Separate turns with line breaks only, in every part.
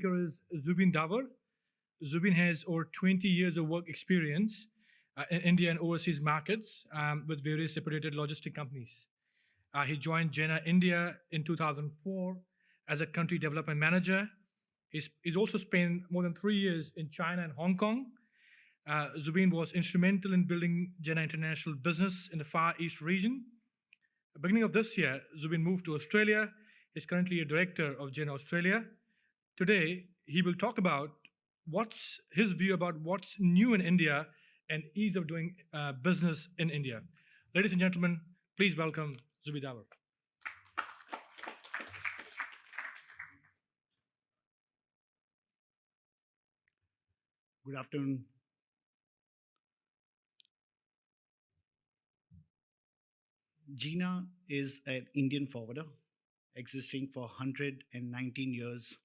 speaker is Zubin Davar. Zubin has over 20 years of work experience in India and overseas markets with various reputed logistic companies. He joined Jeena India in 2004 as a country development manager. He's also spent more than 3 years in China and Hong Kong. Zubin was instrumental in building Jeena International business in the Far East region. At the beginning of this year, Zubin moved to Australia. He's currently a director of Jeena Australia. Today, he will talk about what's his view about what's new in India and ease of doing business in India. Ladies and gentlemen, please welcome Zubin Davar.
Good afternoon. Jeena is an Indian forwarder existing for 119 years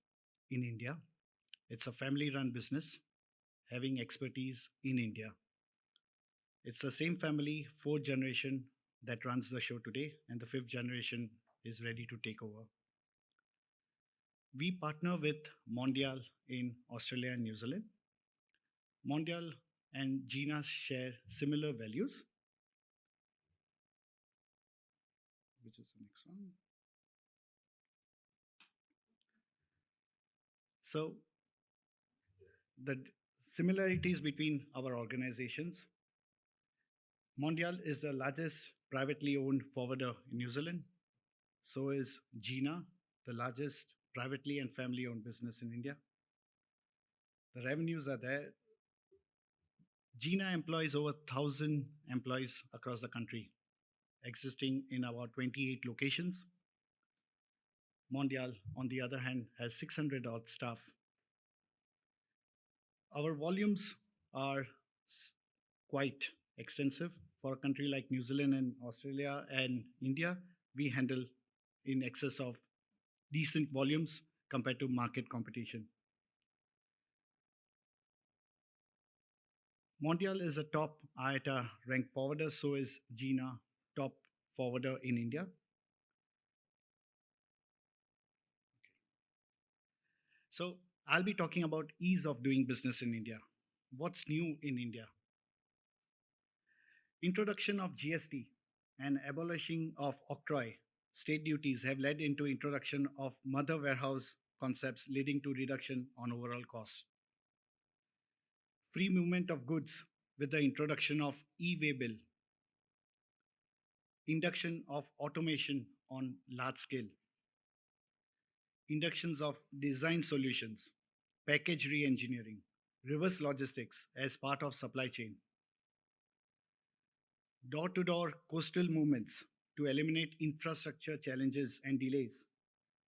in India. It's a family run business having expertise in India. It's the same family, fourth generation, that runs the show today, and the fifth generation is ready to take over. We partner with Mondial in Australia and New Zealand. Mondial and Jeena share similar values, which is the next one. So, the similarities between our organizations. Mondial is the largest privately owned forwarder in New Zealand. So is Jeena, the largest privately and family owned business in India. The revenues are there. Jeena employs over 1,000 employees across the country, existing in about 28 locations. Mondial, on the other hand, has 600 odd staff. Our volumes are quite extensive. For a country like New Zealand and Australia and India, we handle in excess of decent volumes compared to market competition. Mondial is a top IATA ranked forwarder, so is Jeena, top forwarder in India. So I'll be talking about ease of doing business in India. What's new in India? Introduction of GST and abolishing of octroi state duties have led into introduction of mother warehouse concepts, leading to reduction on overall costs. Free movement of goods with the introduction of e-way bill. Induction of automation on large scale. Inductions of design solutions, package re-engineering, reverse logistics as part of supply chain. Door-to-door coastal movements to eliminate infrastructure challenges and delays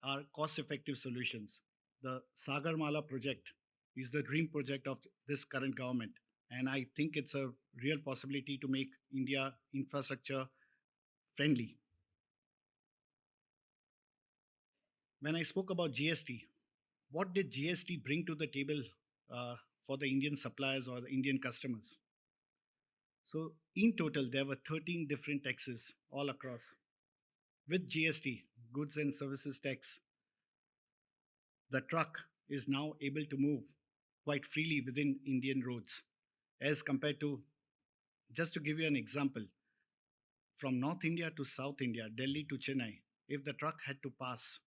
are cost-effective solutions. The Sagarmala project is the dream project of this current government, and I think it's a real possibility to make India infrastructure friendly. When I spoke about GST, what did GST bring to the table for the Indian suppliers or the Indian customers? So in total, there were 13 different taxes all across. With GST, goods and services tax, the truck is now able to move quite freely within Indian roads as compared to, just to give you an example, from North India to South India, Delhi to Chennai, if the truck had to pass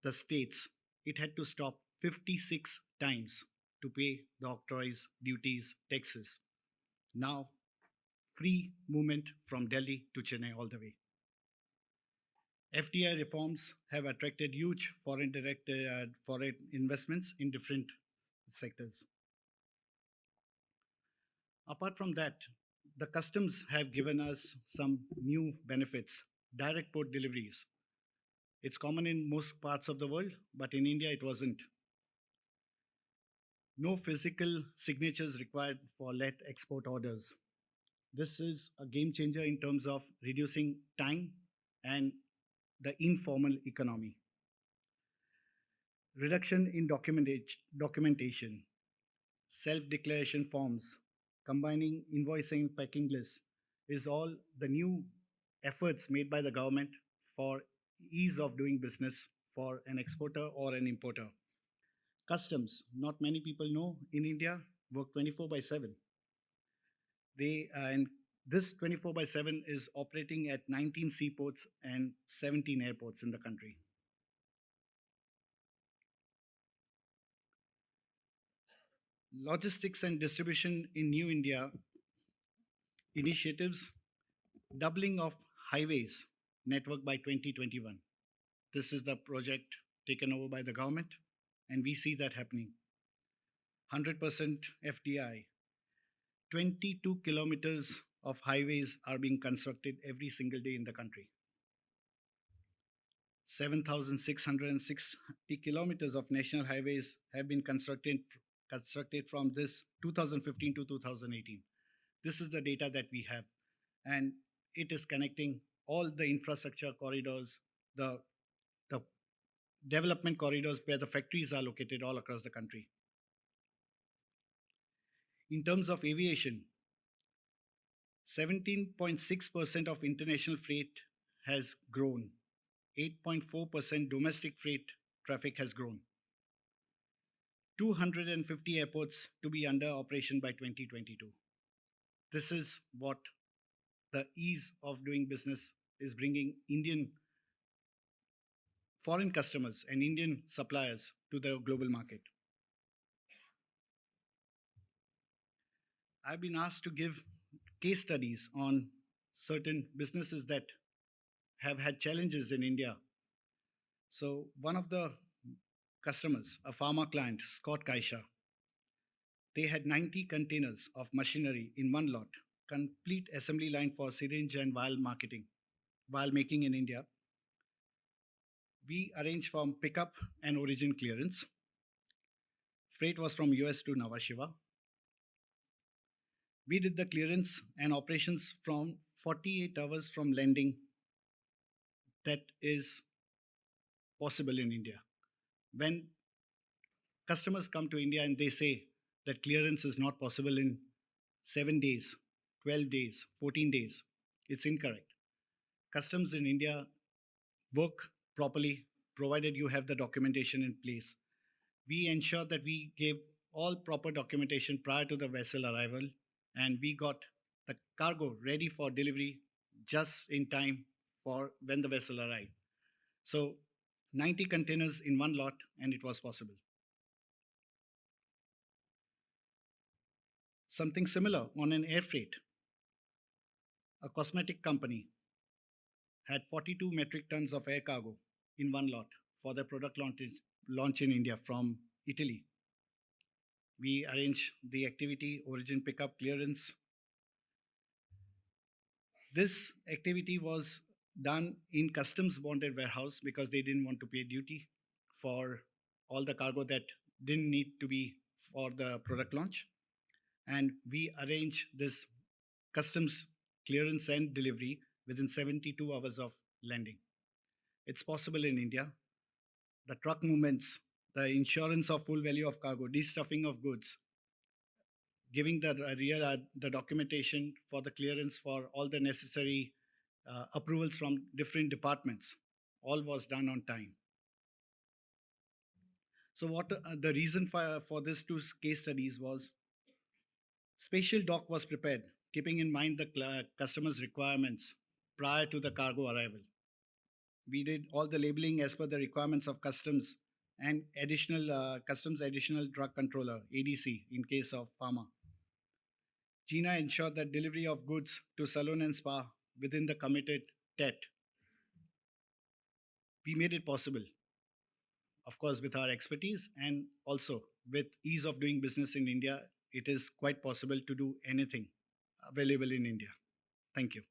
the states, it had to stop 56 times to pay the octroys, duties, taxes. Now, free movement from Delhi to Chennai all the way. FDI reforms have attracted huge foreign investments in different sectors. Apart from that, the customs have given us some new benefits. Direct port deliveries. It's common in most parts of the world, but in India it wasn't. No physical signatures required for let export orders. This is a game changer in terms of reducing time and the informal economy. Reduction in documentation, self-declaration forms, combining invoicing and packing lists is all the new efforts made by the government for ease of doing business for an exporter or an importer. Customs, not many people know in India, work 24 by 7. And this 24 by 7 is operating at 19 seaports and 17 airports in the country. Logistics and distribution in New India initiatives, doubling of highways network by 2021. This is the project taken over by the government, and we see that happening. 100% FDI. 22 kilometers of highways are being constructed every single day in the country. 7,660 kilometers of national highways have been constructed from this 2015 to 2018. This is the data that we have, and it is connecting all the infrastructure corridors, the development corridors where the factories are located all across the country. In terms of aviation, 17.6% of international freight has grown. 8.4% domestic freight traffic has grown. 250 airports to be under operation by 2022. This is what the ease of doing business is bringing Indian foreign customers and Indian suppliers to the global market. I've been asked to give case studies on certain businesses that have had challenges in India. So, one of the customers, a pharma client, Scott Kaisha, they had 90 containers of machinery in one lot, complete assembly line for syringe and vial making in India. We arranged for pickup and origin clearance. Freight was from US to Nhava Sheva. We did the clearance and operations from 48 hours from landing. That is possible in India. When customers come to India and they say that clearance is not possible in 7 days, 12 days, 14 days, it's incorrect. Customs in India work properly provided you have the documentation in place. We ensure that we gave all proper documentation prior to the vessel arrival, and we got the cargo ready for delivery just in time for when the vessel arrived. So 90 containers in one lot, and it was possible. Something similar on an air freight. A cosmetic company had 42 metric tons of air cargo in one lot for their product launch in India from Italy. We arranged the activity, origin pickup, clearance. This activity was done in customs bonded warehouse because they didn't want to pay duty for all the cargo that didn't need to be for the product launch. And we arranged this customs clearance and delivery within 72 hours of landing. It's possible in India. The truck movements, the insurance of full value of cargo, destuffing of goods, giving the documentation for the clearance for all the necessary approvals from different departments, all was done on time. So what the reason for this two case studies was spatial dock was prepared, keeping in mind the customer's requirements prior to the cargo arrival. We did all the labeling as per the requirements of customs and customs additional drug controller, ADC, in case of pharma. Jeena ensured that delivery of goods to salon and spa within the committed TET. We made it possible, of course, with our expertise and also with ease of doing business in India. It is quite possible to do anything available in India. Thank you.